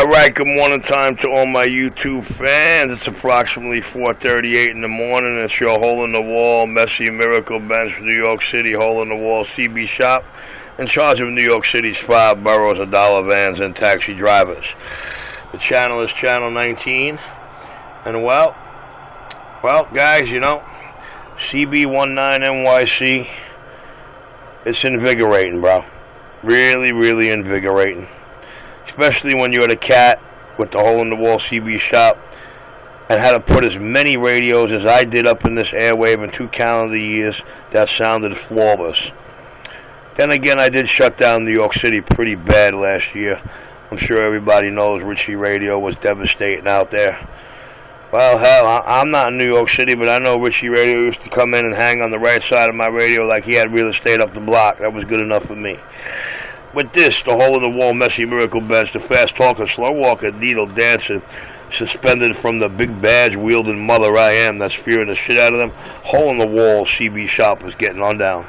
Alright, good morning time to all my YouTube fans. It's approximately 4:38 in the morning. It's your Hole in the Wall, Messy Miracle Bench from New York City, Hole in the Wall CB shop, in charge of New York City's 5 boroughs of dollar vans and taxi drivers. The channel is Channel 19. And well, guys, you know, Cb19nyc, it's invigorating, bro. Really, really invigorating. Especially when you're the cat with the Hole in the Wall CB shop and had to put as many radios as I did up in this airwave in 2 calendar years that sounded flawless. Then again, I did shut down New York City pretty bad last year. I'm sure everybody knows Richie Radio was devastating out there. Well, hell, I'm not in New York City, but I know Richie Radio used to come in and hang on the right side of my radio like he had real estate up the block. That was good enough for me. With this, the Hole in the Wall, Messy Miracle Bench, the fast talker, slow walker, needle dancer, suspended from the big badge wielding mother I am that's fearing the shit out of them, Hole in the Wall CB shop is getting on down.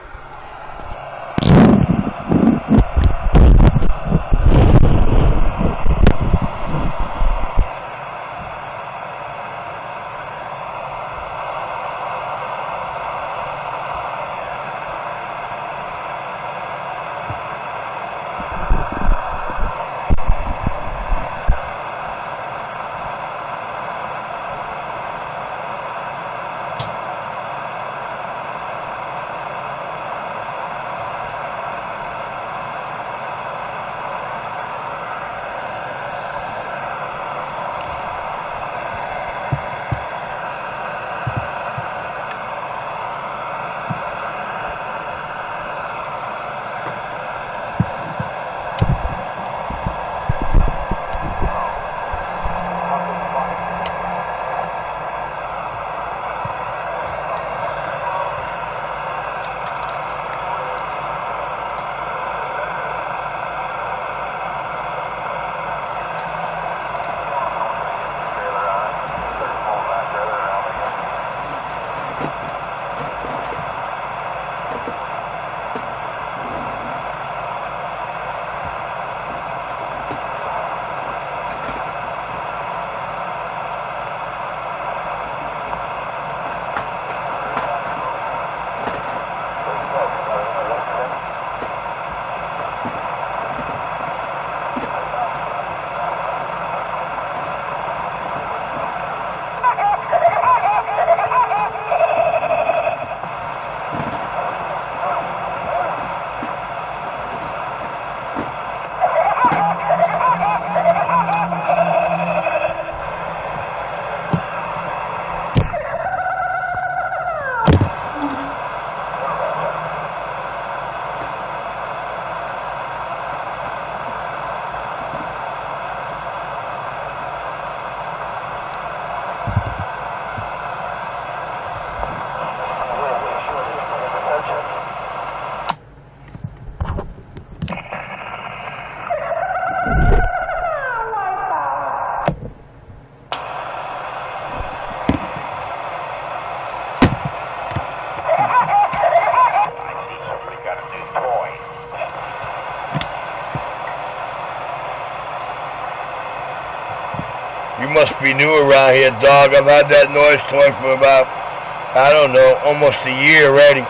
You must be new around here, dog. I've had that noise toy for about, I don't know, almost a year already.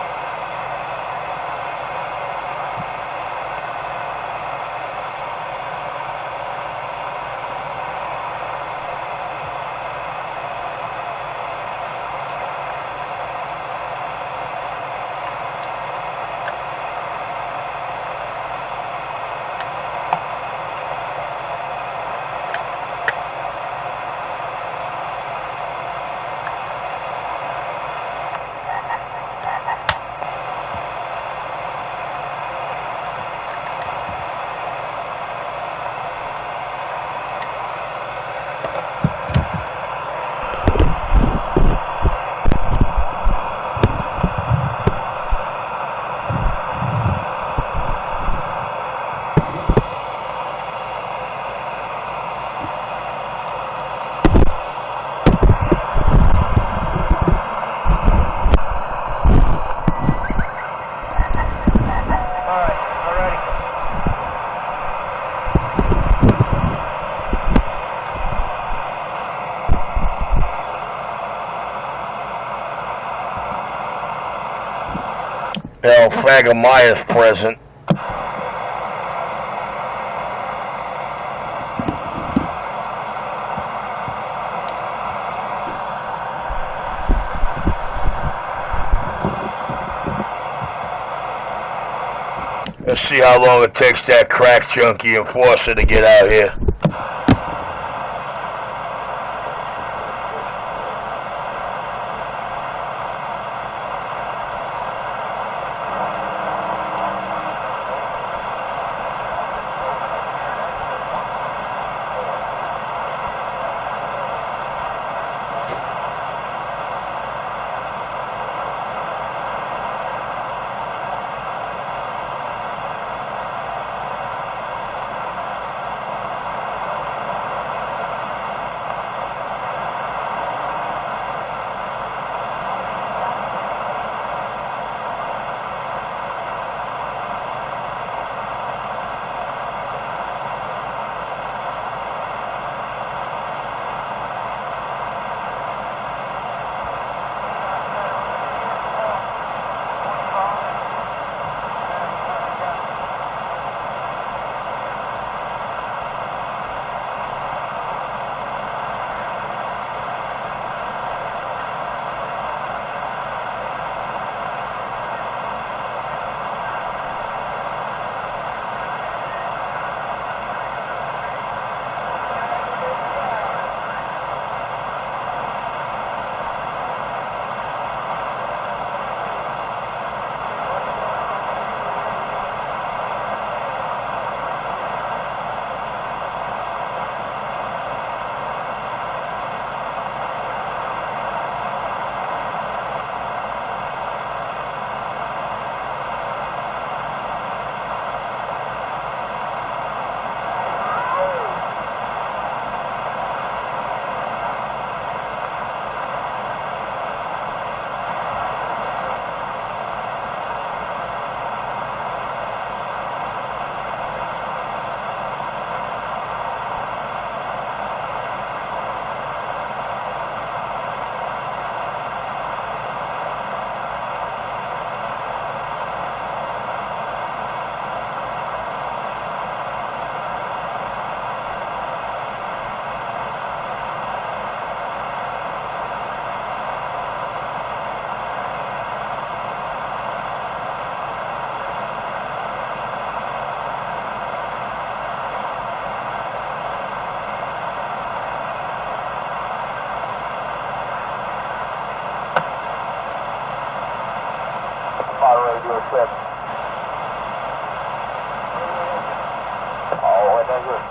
Fagamaya's present. Let's see how long it takes that crack junkie enforcer to get out here. Radio check. Oh, and that's it.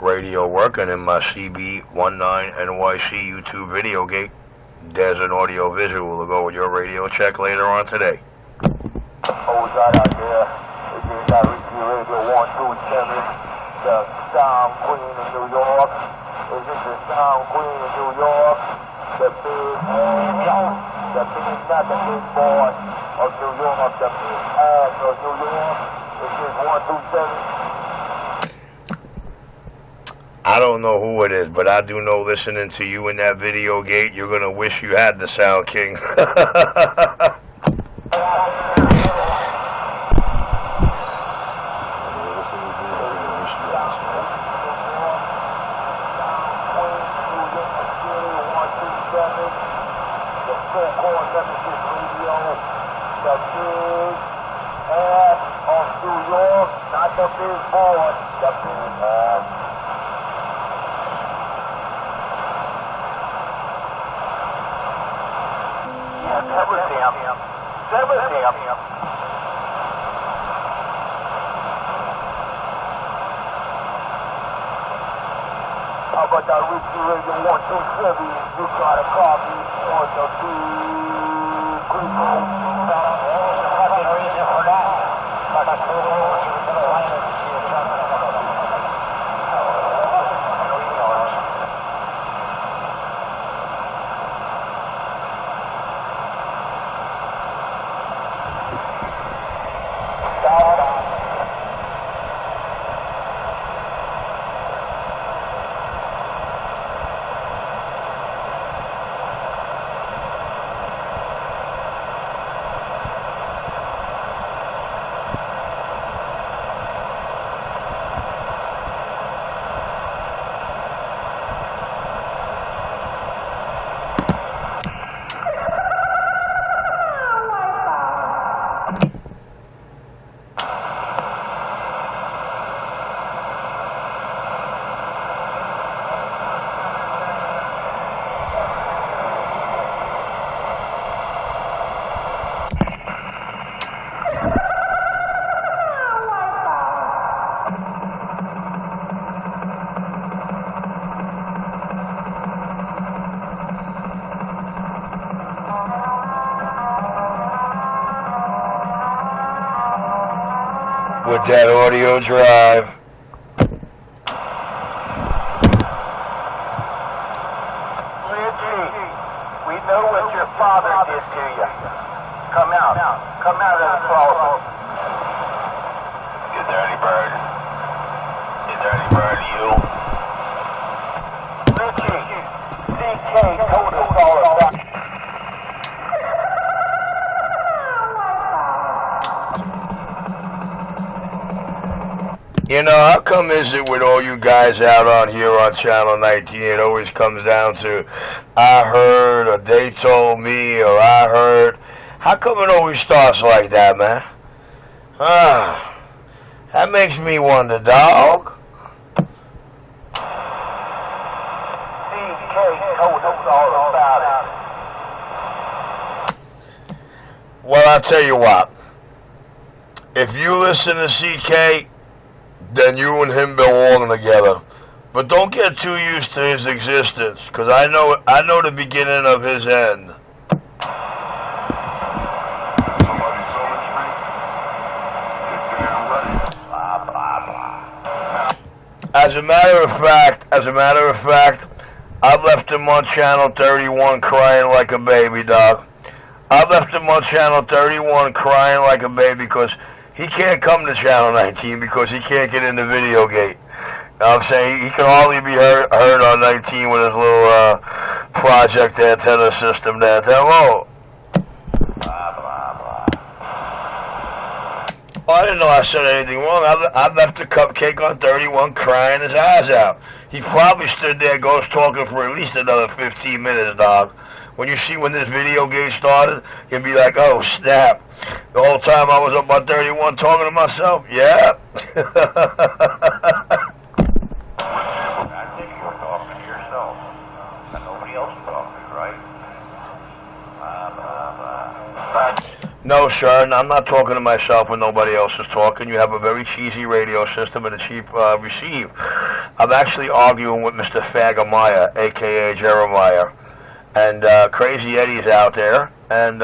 Radio working in my Cb19nyc YouTube video gate. There's an audio visual to go with your radio check later on today. Oh, we got out there. It just got Radio 127. The Sound Queen of New York. Is this the Sound Queen of New York? The big not the big boy of New York, the big ass of New York. Is this 127? I don't know who it is, but I do know listening to you in that video gate, you're going to wish you had the Sound King. Not the big boy, the big ass. How about that Richie Radio 127? You got a copy on the big Green. Fucking reason for that. with that audio drive. Richie, we know what your father did to you. Come out. Come out of the closet. You dirty bird. You dirty bird, you. Richie, CK told us all about it. You know, how come is it with all you guys out on here on Channel 19, it always comes down to, I heard, or they told me, or I heard. How come it always starts like that, man? That makes me wonder, dog. CK told us all about it. Well, I'll tell you what. If you listen to CK, then you and him belong together. But don't get too used to his existence, because I know the beginning of his end. As a matter of fact, I left him on Channel 31 crying like a baby, dog. I left him on Channel 31 crying like a baby because he can't come to Channel 19 because he can't get into Video Gate. You know what I'm saying? He can hardly be heard on 19 with his little project antenna system there. Hello. Oh, I didn't know I said anything wrong. I left the cupcake on 31 crying his eyes out. He probably stood there ghost talking for at least another 15 minutes, dog. When you see when this Video Gate started, you'll be like, oh, snap. The whole time I was up on 31 talking to myself, yeah. I think you're talking to yourself. And nobody else is talking, right? No, sir, I'm not talking to myself when nobody else is talking. You have a very cheesy radio system and a cheap receive. I'm actually arguing with Mr. Fagamaya, a.k.a. Jeremiah. And Crazy Eddie's out there. And,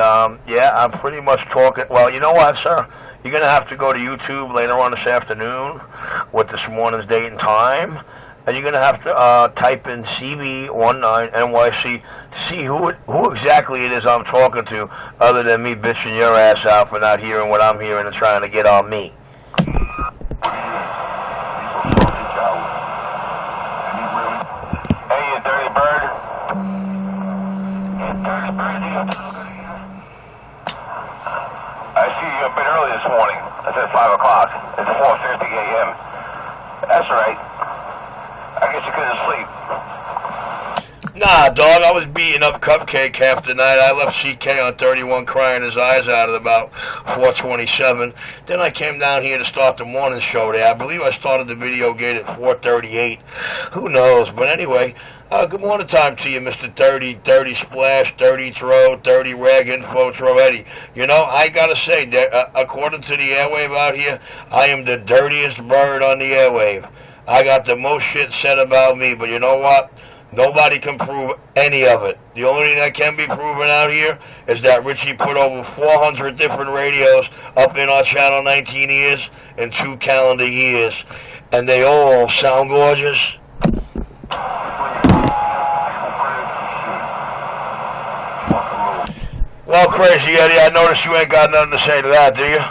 yeah, I'm pretty much talking. Well, you know what, sir? You're going to have to go to YouTube later on this afternoon with this morning's date and time. And you're going to have to type in Cb19nyc to see who exactly it is I'm talking to, other than me bitching your ass out for not hearing what I'm hearing and trying to get on me. Hey, you dirty bird. You dirty bird, I see you a bit early this morning. I said 5 o'clock. It's 4:50 a.m. That's right. I guess you couldn't sleep. Nah, dog, I was beating up Cupcake half the night. I left CK on 31 crying his eyes out at about 4:27. Then I came down here to start the morning show there. I believe I started the Video Gate at 4:38. Who knows? But anyway, good morning time to you, Mr. Dirty Splash, Dirty Throw, Dirty Rag Info Throw Eddie. You know, I gotta say, that, according to the airwave out here, I am the dirtiest bird on the airwave. I got the most shit said about me, but you know what? Nobody can prove any of it. The only thing that can be proven out here is that Richie put over 400 different radios up in our Channel 19 ears in 2 calendar years. And they all sound gorgeous. Well, Crazy Eddie, I notice you ain't got nothing to say to that, do you?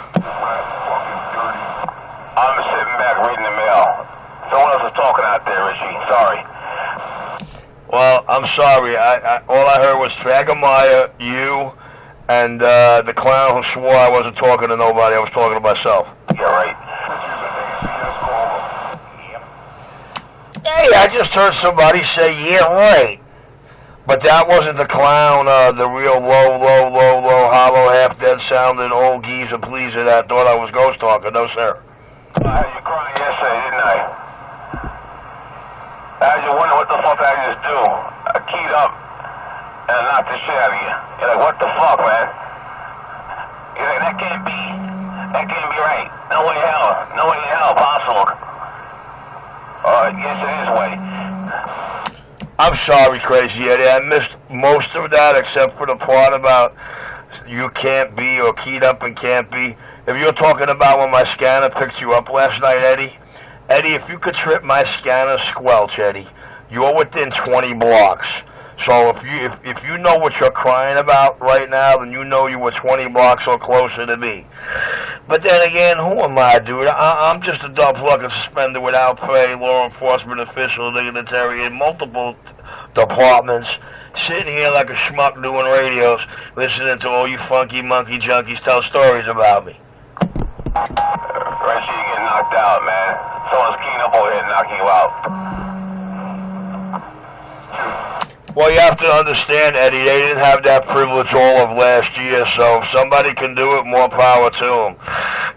I'm sitting back reading the mail. Someone else is talking out there, Richie. Sorry. Well, I'm sorry. All I heard was Fagamaya, you, and the clown who swore I wasn't talking to nobody. I was talking to myself. You're right. Hey, I just heard somebody say, yeah, right. But that wasn't the clown, the real low, hollow, half-dead sounding old geezer pleaser that thought I was ghost talking. No, sir. I had you crying yesterday, didn't I? I had you wonder what the fuck I just do. I keyed up and knocked the shit out of you. You're like, what the fuck, man? You're like, that can't be right. No way in hell possible. Yes, it is way. I'm sorry, Crazy Eddie. I missed most of that except for the part about you can't be or keyed up and can't be. If you're talking about when my scanner picked you up last night, Eddie, if you could trip my scanner squelch, Eddie, you're within 20 blocks. So if you know what you're crying about right now, then you know you were 20 blocks or closer to me. But then again, who am I, dude? I'm just a dumb fucking suspended without pay, law enforcement official, dignitary in multiple departments, sitting here like a schmuck doing radios, listening to all you funky monkey junkies tell stories about me. Right, you getting knocked out, man. Someone's keying up over here and knocking you out. Well, you have to understand, Eddie, they didn't have that privilege all of last year, so if somebody can do it, more power to them.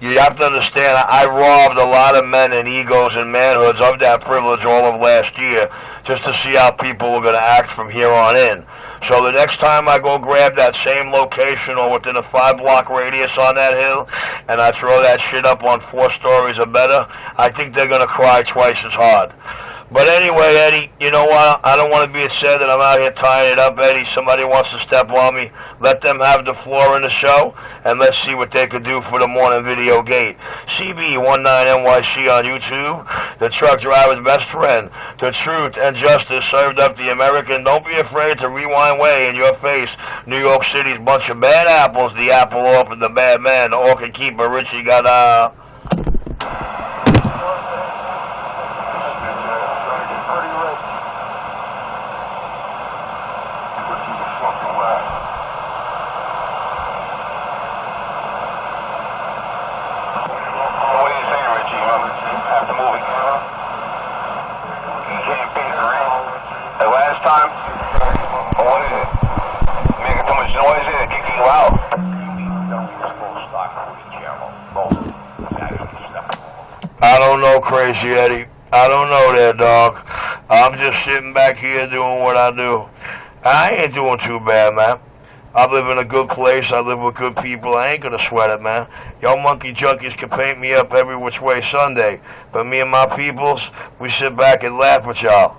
You have to understand, I robbed a lot of men and egos and manhoods of that privilege all of last year just to see how people were going to act from here on in. So the next time I go grab that same location or within a 5-block radius on that hill and I throw that shit up on 4 stories or better, I think they're going to cry twice as hard. But anyway, Eddie, you know what? I don't want to be said that I'm out here tying it up, Eddie. Somebody wants to step on me. Let them have the floor in the show, and let's see what they could do for the morning video gate. Cb19nyc on YouTube, the truck driver's best friend. The truth and justice served up the American. Don't be afraid to rewind way in your face. New York City's bunch of bad apples. The apple off and the bad man. The orchid keeper, Richie got I don't know, Crazy Eddie. I don't know that, dog. I'm just sitting back here doing what I do. I ain't doing too bad, man. I live in a good place. I live with good people. I ain't gonna sweat it, man. Y'all monkey junkies can paint me up every which way Sunday, but me and my peoples, we sit back and laugh with y'all.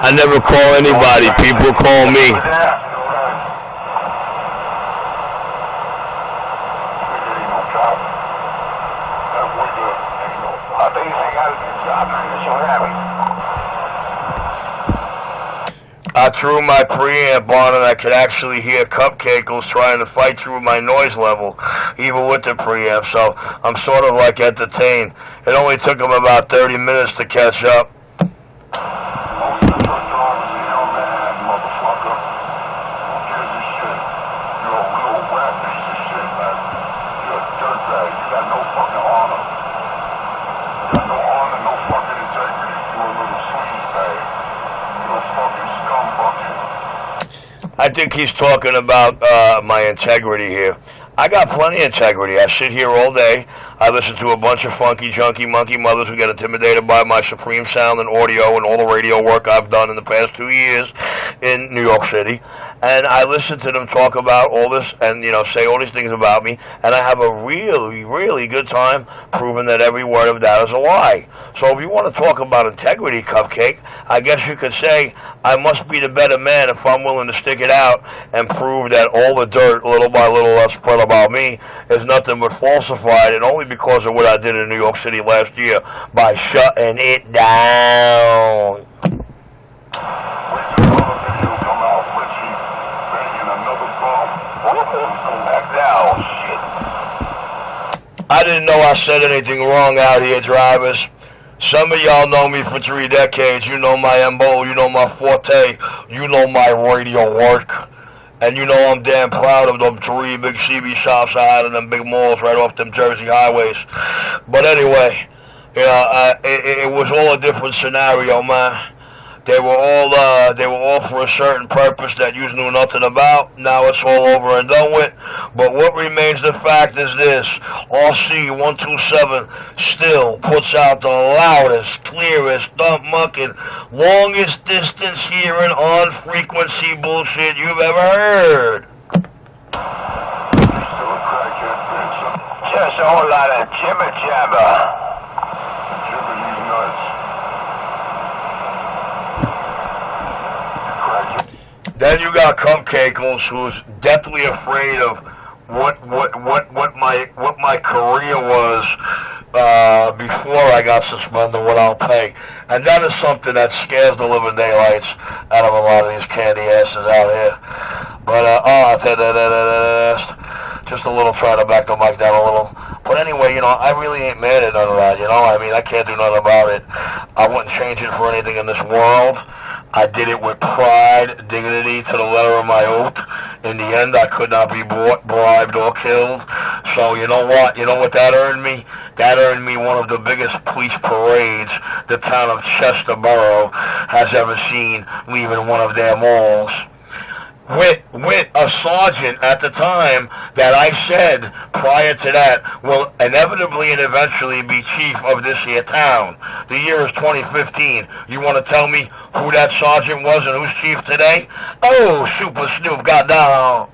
I never call anybody. People call me. I threw my preamp on and I could actually hear cupcakes trying to fight through my noise level, even with the preamp, so I'm sort of like entertained. It only took them about 30 minutes to catch up. I think he's talking about my integrity here. I got plenty of integrity. I sit here all day. I listen to a bunch of funky, junky, monkey mothers who get intimidated by my supreme sound and audio and all the radio work I've done in the past 2 years in New York City. And I listen to them talk about all this and, you know, say all these things about me. And I have a really, really good time proving that every word of that is a lie. So if you want to talk about integrity, Cupcake, I guess you could say I must be the better man if I'm willing to stick it out and prove that all the dirt, little by little, that's spread about me is nothing but falsified, and only because of what I did in New York City last year by shutting it down. I didn't know I said anything wrong out here, drivers. Some of y'all know me for 3 decades. You know my MO, you know my forte, you know my radio work. And you know I'm damn proud of them 3 big CB shops I had in them big malls right off them Jersey highways. But anyway, you know, it was all a different scenario, man. They were all for a certain purpose that you knew nothing about. Now it's all over and done with. But what remains the fact is this: RC127 still puts out the loudest, clearest, mucking, longest distance hearing on frequency bullshit you've ever heard. Just a whole lot of jibber jabber. Then you got Cupcakeles, who's deathly afraid of what my career was before I got suspended, what I'll pay. And that is something that scares the living daylights out of a lot of these candy asses out here. But just a little, trying to back the mic down a little. But anyway, I really ain't mad at none of that, I mean, I can't do nothing about it. I wouldn't change it for anything in this world. I did it with pride, dignity, to the letter of my oath. In the end, I could not be bought, bribed, or killed. So you know what? You know what that earned me? That earned me one of the biggest police parades the town of Chester Borough has ever seen, leaving one of their malls. With a sergeant at the time that I said prior to that will inevitably and eventually be chief of this here town. The year is 2015. You want to tell me who that sergeant was and who's chief today? Oh, Super Snoop got down.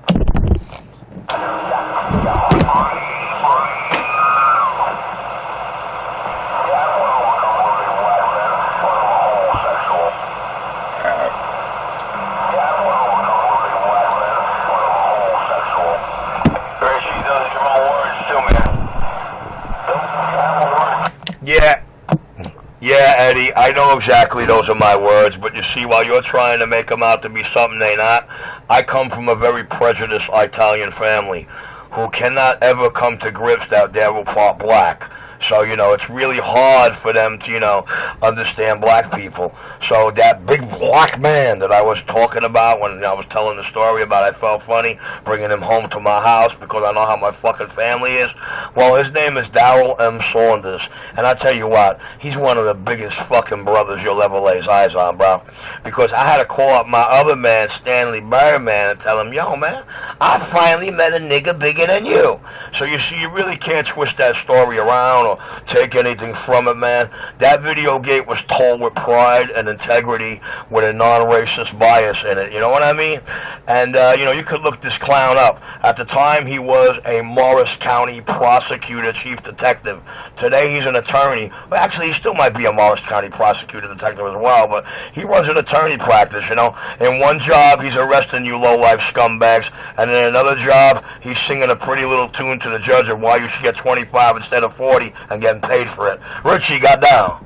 Yeah, Eddie, I know exactly those are my words, but you see, while you're trying to make them out to be something they're not, I come from a very prejudiced Italian family who cannot ever come to grips that they were part black. So, it's really hard for them to, understand black people. So that big black man that I was talking about when I was telling the story about I felt funny bringing him home to my house because I know how my fucking family is. Well, his name is Darrell M. Saunders. And I tell you what, he's one of the biggest fucking brothers you'll ever lay his eyes on, bro. Because I had to call up my other man, Stanley Birdman, and tell him, yo, man, I finally met a nigga bigger than you. So you see, you really can't twist that story around or take anything from it, man. That video gate was told with pride and integrity with a non-racist bias in it, you know what I mean? And, you could look this clown up. At the time, he was a Morris County prosecutor, chief detective. Today, he's an attorney. But actually, he still might be a Morris County prosecutor detective as well, but he runs an attorney practice, In one job, he's arresting you low-life scumbags, and in another job, he's singing a pretty little tune to the judge of why you should get 25 instead of 40 and getting paid for it. Richie got down.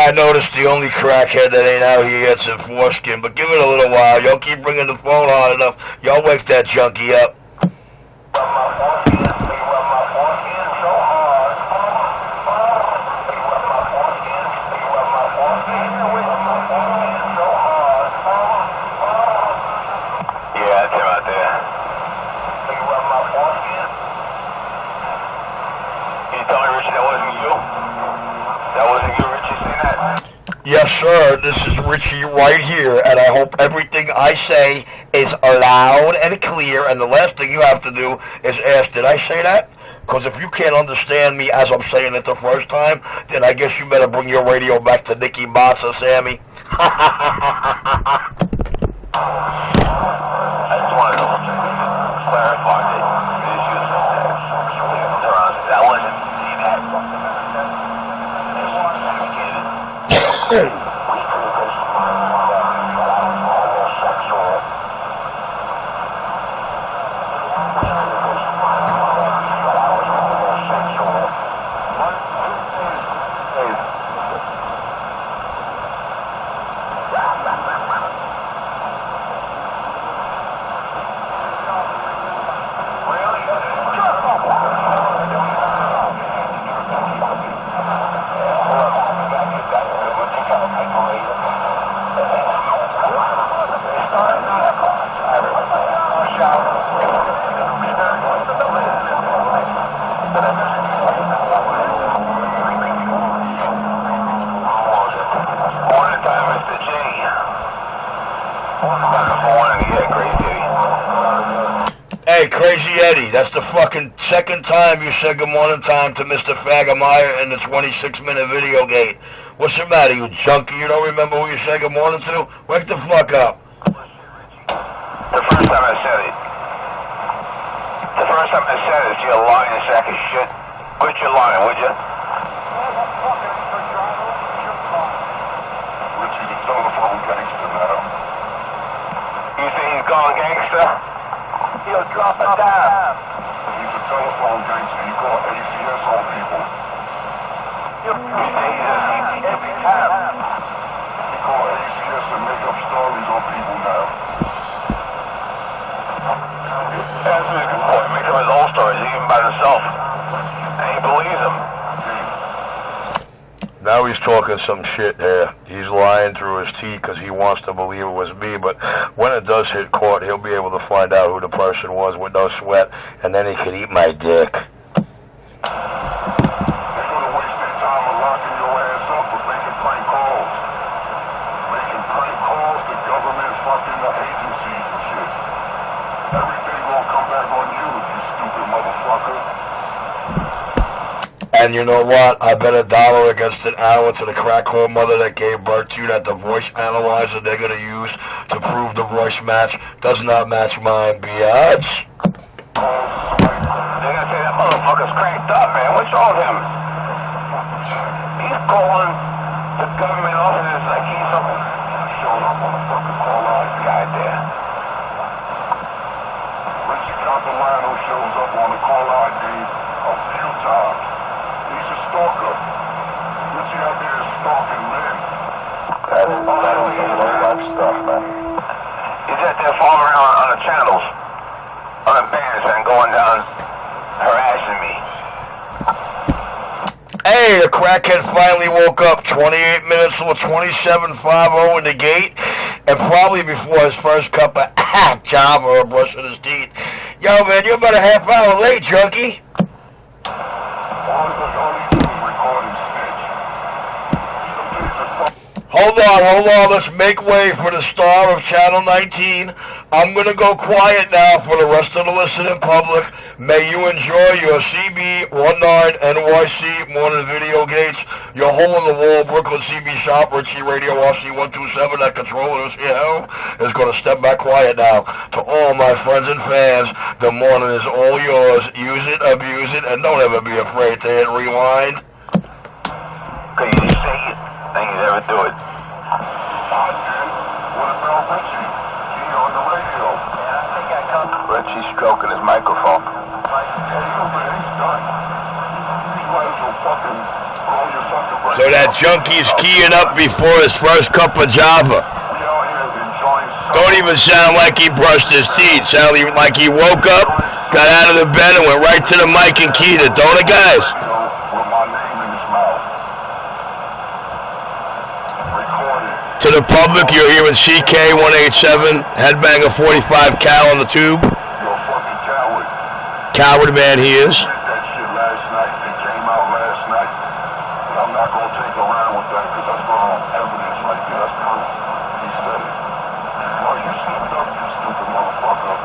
I noticed the only crackhead that ain't out here gets in foreskin, but give it a little while. Y'all keep bringing the phone hard enough. Y'all wake that junkie up. Yeah, that's him out there. Can you tell me, Richie, that wasn't you? That wasn't you, Richie, saying that? Yes, sir. This is Richie right here, and I hope everything I say is loud and clear, and the last thing you have to do is ask, did I say that? Because if you can't understand me as I'm saying it the first time, then I guess you better bring your radio back to Nicky Bossa, Sammy. I just wanted to clarify that the issues that wasn't me that. Hey, Crazy Eddie, that's the fucking second time you said good morning time to Mr. Faggemeyer in the 26-minute video gate. What's the matter, you junkie? You don't remember who you said good morning to? Wake the fuck up. The first time I said it. The first time I said it, you're a lying sack of shit. Quit your lying, would you? Richie, the telephone gangster now. You think he's gone gangster? He'll drop a dime. He's a telephone gangster. He called ACS on people. You think he's a CP every time? He called ACS and make up stories on people now. That's a good point. Make up his own stories, even by himself. And he believes them. Now he's talking some shit here. He's lying through his teeth because he wants to believe it was me, but when it does hit court, he'll be able to find out who the person was with no sweat, and then he could eat my dick. They're going to waste their time of locking your ass up for making prank calls. Making prank calls to government fucking agencies and shit. Everything going to come back on you, you stupid motherfucker. And you know what? I bet $1 against an hour to the crack whore mother that gave birth to you that the voice analyzer they're going to use to prove the voice match does not match mine, biatch. They're going to say that motherfucker's cranked up, man. What's wrong with him? He's calling the government offices like he's showing up on the fucking call out guy there. Richie Consolano shows up on the call ID a few times. He's a stalker. Richie out there is stalking men. That is low-life stuff, man. He's out there following around on the channels, on the bands, and going down, harassing me. Hey, the crackhead finally woke up 28 minutes or 27.50 in the gate, and probably before his first cup of java or brushing his teeth. Yo, man, you're about a half hour late, junkie. Hold on, let's make way for the star of Channel 19. I'm going to go quiet now for the rest of the listening public. May you enjoy your Cb19nyc morning video gates, your hole-in-the-wall Brooklyn CB shop, Richie Radio RC127, that controller is here, is going to step back quiet now. To all my friends and fans, the morning is all yours. Use it, abuse it, and don't ever be afraid to hit rewind. Could you say it? Think you ever do it? I did. What about Richie? He on the radio. Yeah, I think I come. Richie's stroking his microphone. He's done. He might as well fucking roll your fucking. So that junkie's keying up before his first cup of java. Don't even sound like he brushed his teeth. Sound like he woke up, got out of the bed, and went right to the mic and keyed it. Don't it, guys? To the public, you're hearing Cb19nyc, Headbanger 45 Cal on the tube. You're a fucking coward. Coward man he is. That shit last night. It came out last night. And I'm not going to take around with that because that's wrong evidence right there. That's proof. He said it. Oh, you slipped up, you stupid motherfucker.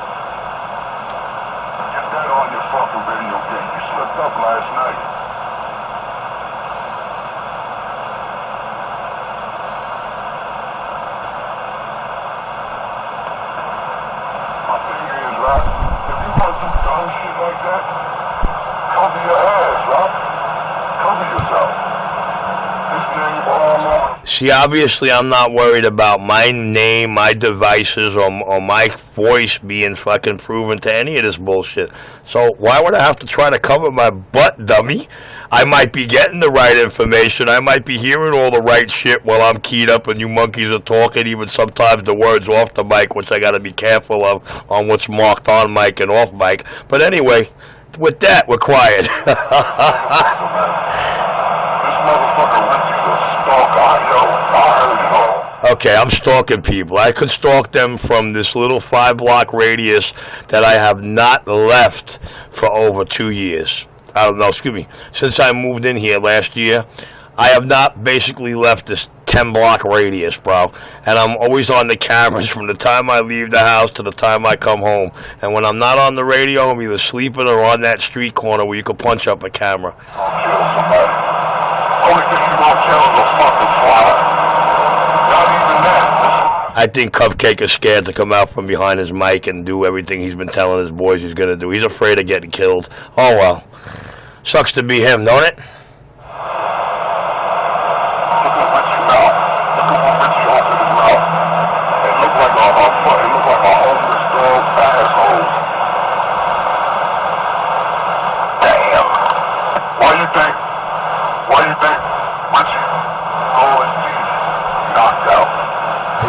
Get that on your fucking video game. You slipped up last night. See, obviously, I'm not worried about my name, my devices, or my voice being fucking proven to any of this bullshit. So why would I have to try to cover my butt, dummy? I might be getting the right information. I might be hearing all the right shit while I'm keyed up and you monkeys are talking, even sometimes the words off the mic, which I got to be careful of on what's marked on mic and off mic. But anyway, with that, we're quiet. This motherfucker Richie's a stalker. I know. Okay, I'm stalking people. I could stalk them from this little 5-block radius that I have not left for over 2 years. Since I moved in here last year, I have not basically left this 10-block radius, bro. And I'm always on the cameras from the time I leave the house to the time I come home. And when I'm not on the radio, I'm either sleeping or on that street corner where you can punch up a camera. I think Cupcake is scared to come out from behind his mic and do everything he's been telling his boys he's going to do. He's afraid of getting killed. Oh, well. Sucks to be him, don't it?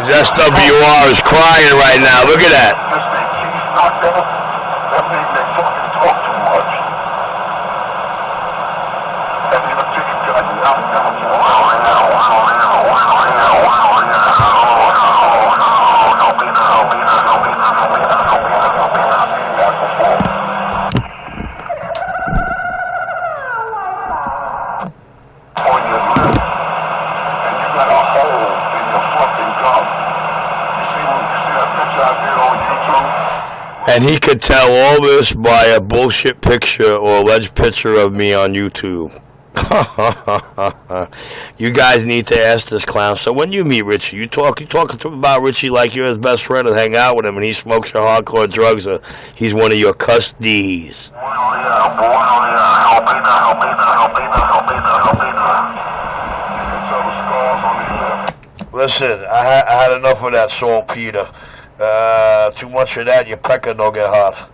His SWR is crying right now. Look at that. And he could tell all this by a bullshit picture or alleged picture of me on YouTube. You guys need to ask this clown. So when you meet Richie, you talk about Richie like you're his best friend and hang out with him and he smokes your hardcore drugs or he's one of your custodies. Listen, I had enough of that saltpeter. Too much of that, your pecker don't get hot.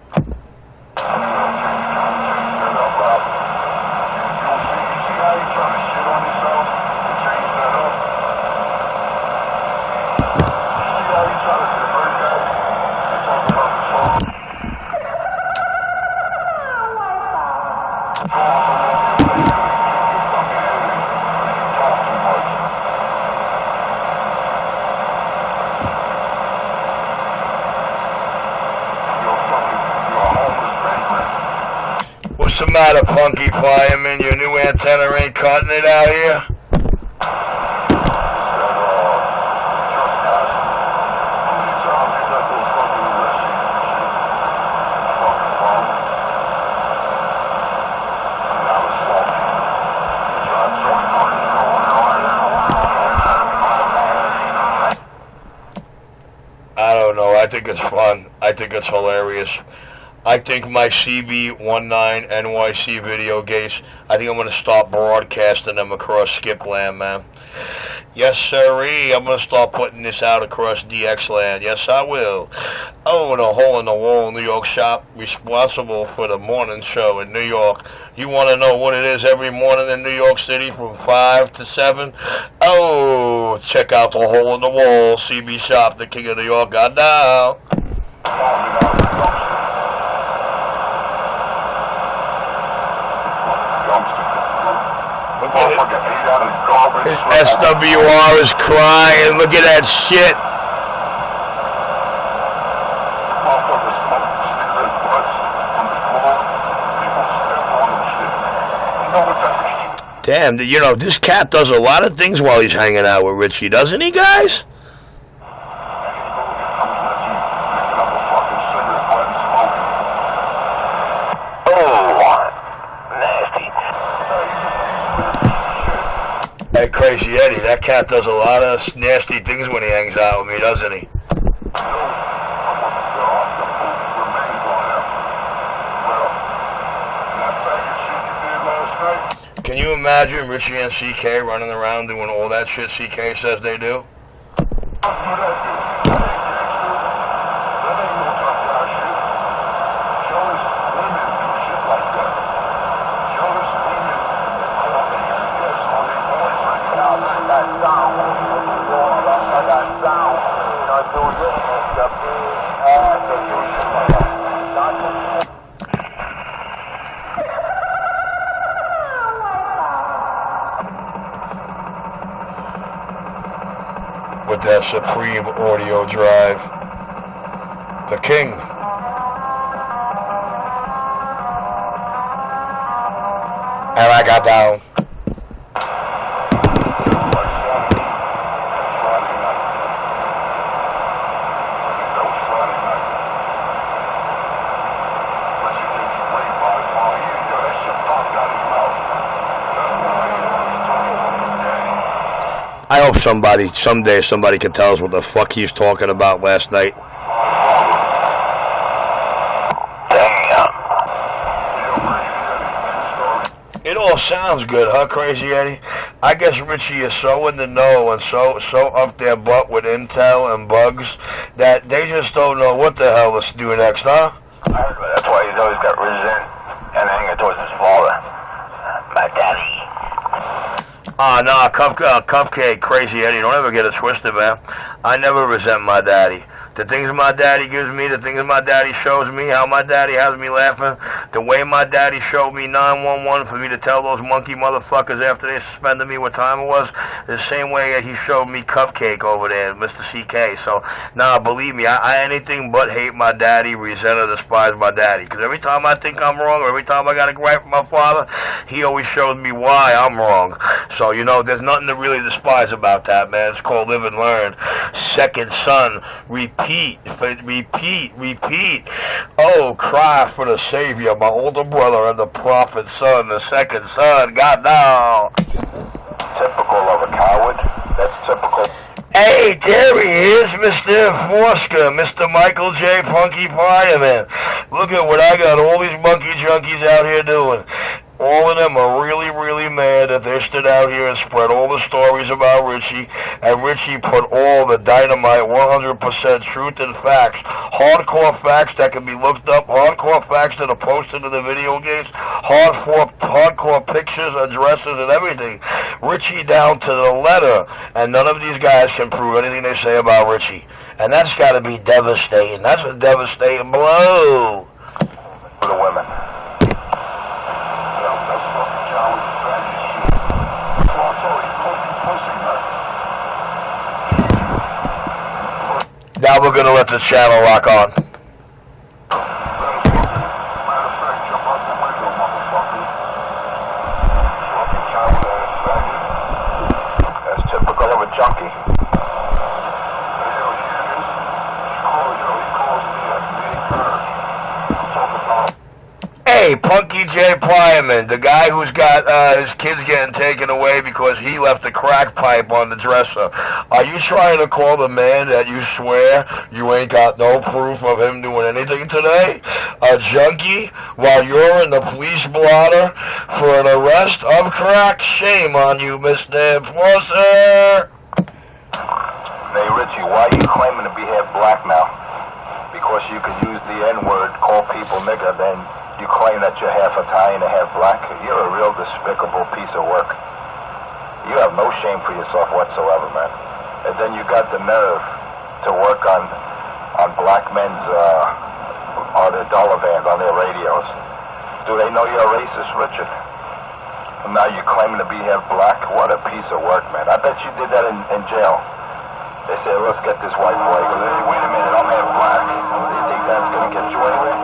What's the matter, Punky Fireman? Your new antenna ain't cutting it out here? I don't know. I think it's fun. I think it's hilarious. I think my Cb19nyc video gates, I think I'm going to start broadcasting them across Skip Land, man. Yes, sirree, I'm going to start putting this out across DX Land. Yes, I will. Oh, the hole in the wall New York shop responsible for the morning show in New York. You want to know what it is every morning in New York City from 5 to 7? Oh, check out the hole in the wall, CB Shop, the king of New York, got down. His SWR is crying. Look at that shit. Damn, you know, this cat does a lot of things while he's hanging out with Richie, doesn't he, guys? Hey, Crazy Eddie, that cat does a lot of nasty things when he hangs out with me, doesn't he? Can you imagine Richie and CK running around doing all that shit CK says they do? With that supreme audio drive, the king. And I got down. I hope someday somebody can tell us what the fuck he was talking about last night. It all sounds good, huh, Crazy Eddie? I guess Richie is so in the know and so up their butt with intel and bugs that they just don't know what the hell to do next, huh? That's why he's always got resent and anger towards his father, my daddy. Nah, Cupcake, Crazy Eddie, don't ever get it twisted, man. I never resent my daddy. The things my daddy gives me, the things my daddy shows me, how my daddy has me laughing, the way my daddy showed me 911 for me to tell those monkey motherfuckers after they suspended me what time it was, the same way that he showed me Cupcake over there, Mr. CK. So, nah, believe me, I anything but hate my daddy, resent or despise my daddy. Because every time I think I'm wrong, or every time I got to gripe with my father, he always shows me why I'm wrong. So, you know, there's nothing to really despise about that, man. It's called live and learn. Second son, repeat. Oh, cry for the Savior, my older brother and the prophet's son, the second son. God now. Typical of a coward. That's typical. Hey, there he is, Mr. Enforcer, Mr. Michael J. Punky Fireman. Look at what I got all these monkey junkies out here doing. All of them are really, really mad that they stood out here and spread all the stories about Richie, and Richie put all the dynamite, 100% truth and facts, hardcore facts that can be looked up, hardcore facts that are posted in the video games, hardcore pictures, addresses, and everything. Richie down to the letter, and none of these guys can prove anything they say about Richie. And that's got to be devastating. That's a devastating blow. For the women. Now we're going to let the channel rock on. That's typical of a junkie. Hey, Punky J. Fireman, the guy who's got his kids getting taken away because he left a crack pipe on the dresser. Are you trying to call the man that you swear you ain't got no proof of him doing anything today a junkie while you're in the police blotter for an arrest of crack? Shame on you, Mr. Enforcer. Hey, Richie, why are you claiming to be half black now? Because you can use the N-word, call people nigger, then you claim that you're half Italian and half black. You're a real despicable piece of work. You have no shame for yourself whatsoever, man. And then you got the nerve to work on black men's on their dollar bands, on their radios. Do they know you're a racist, Richard? And now you're claiming to be half black? What a piece of work, man. I bet you did that in jail. They say, let's get this white boy. Hey, wait a minute, I'm half black. You think that's going to get you anywhere?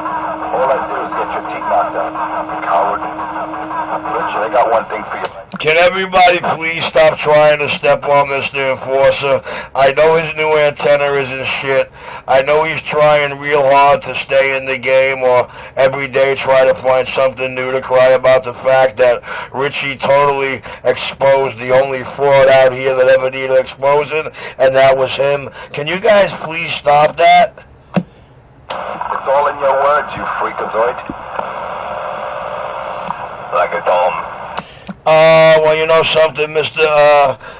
All I do is get your teeth knocked out. You coward. Richard, I got one thing for you. Can everybody please stop trying to step on Mr. Enforcer? I know his new antenna isn't shit. I know he's trying real hard to stay in the game or every day try to find something new to cry about the fact that Richie totally exposed the only fraud out here that ever needed exposing, and that was him. Can you guys please stop that? It's all in your words, you freakazoid. Like a dome. Well, you know something, Mr.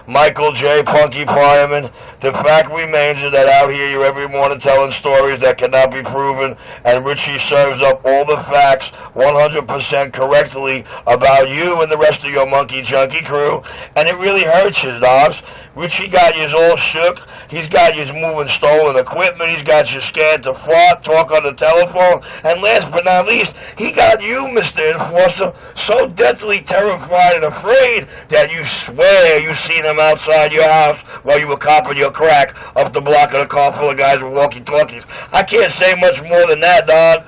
Michael J. Punky Fireman? The fact remains that out here you're every morning telling stories that cannot be proven, and Richie serves up all the facts 100% correctly about you and the rest of your monkey junkie crew, and it really hurts you, dogs. Richie got you all shook. He's got you moving stolen equipment. He's got you scared to fart, talk on the telephone, and last but not least, he got you, Mr. Enforcer, so deathly terrified and afraid that you swear you seen him outside your house while you were copping your crack up the block in a car full of guys with walkie-talkies. I can't say much more than that, dog.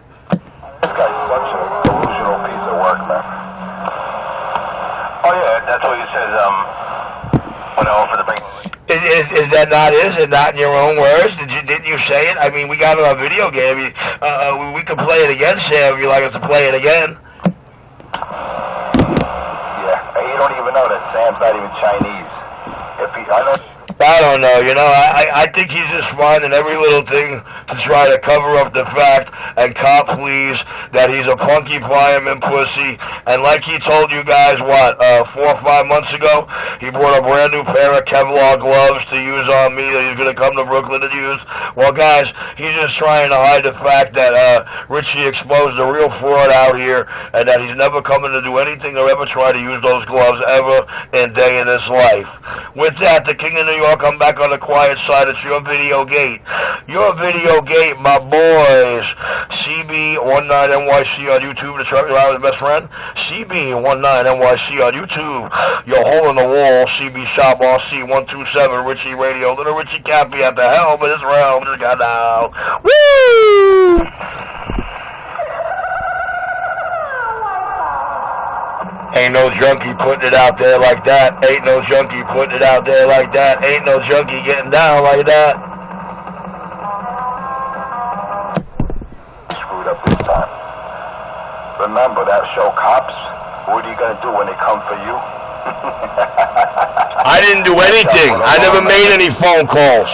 This guy's such a delusional piece of work, man. Oh yeah, that's what he says, when I offer to bring... Is that not it? Is it not in your own words? Didn't you say it? I mean, we got it on video game. We could play it again, Sam, if you'd like us to play it again. Yeah, you don't even know that Sam's not even Chinese. I don't know, you know, I think he's just finding every little thing to try to cover up the fact and cop please that he's a punky fireman pussy. And like he told you guys, 4 or 5 months ago, he brought a brand new pair of Kevlar gloves to use on me that he's going to come to Brooklyn and use. Well, guys, he's just trying to hide the fact that Richie exposed a real fraud out here and that he's never coming to do anything or ever try to use those gloves ever in a day in his life. With that, the King of New York, I'm back on the quiet side. It's your video gate. Your video gate, my boys. Cb19nyc on YouTube, the truck driver's best friend. Cb19nyc on YouTube. Your hole in the wall, CB Shop RC127, Richie Radio. Little Richie Cappy at the helm of this realm. Just got down. Woo! Ain't no junkie putting it out there like that. Ain't no junkie putting it out there like that. Ain't no junkie getting down like that. Screwed up this time. Remember that show, Cops? What are you gonna do when they come for you? I didn't do anything. I never made any phone calls.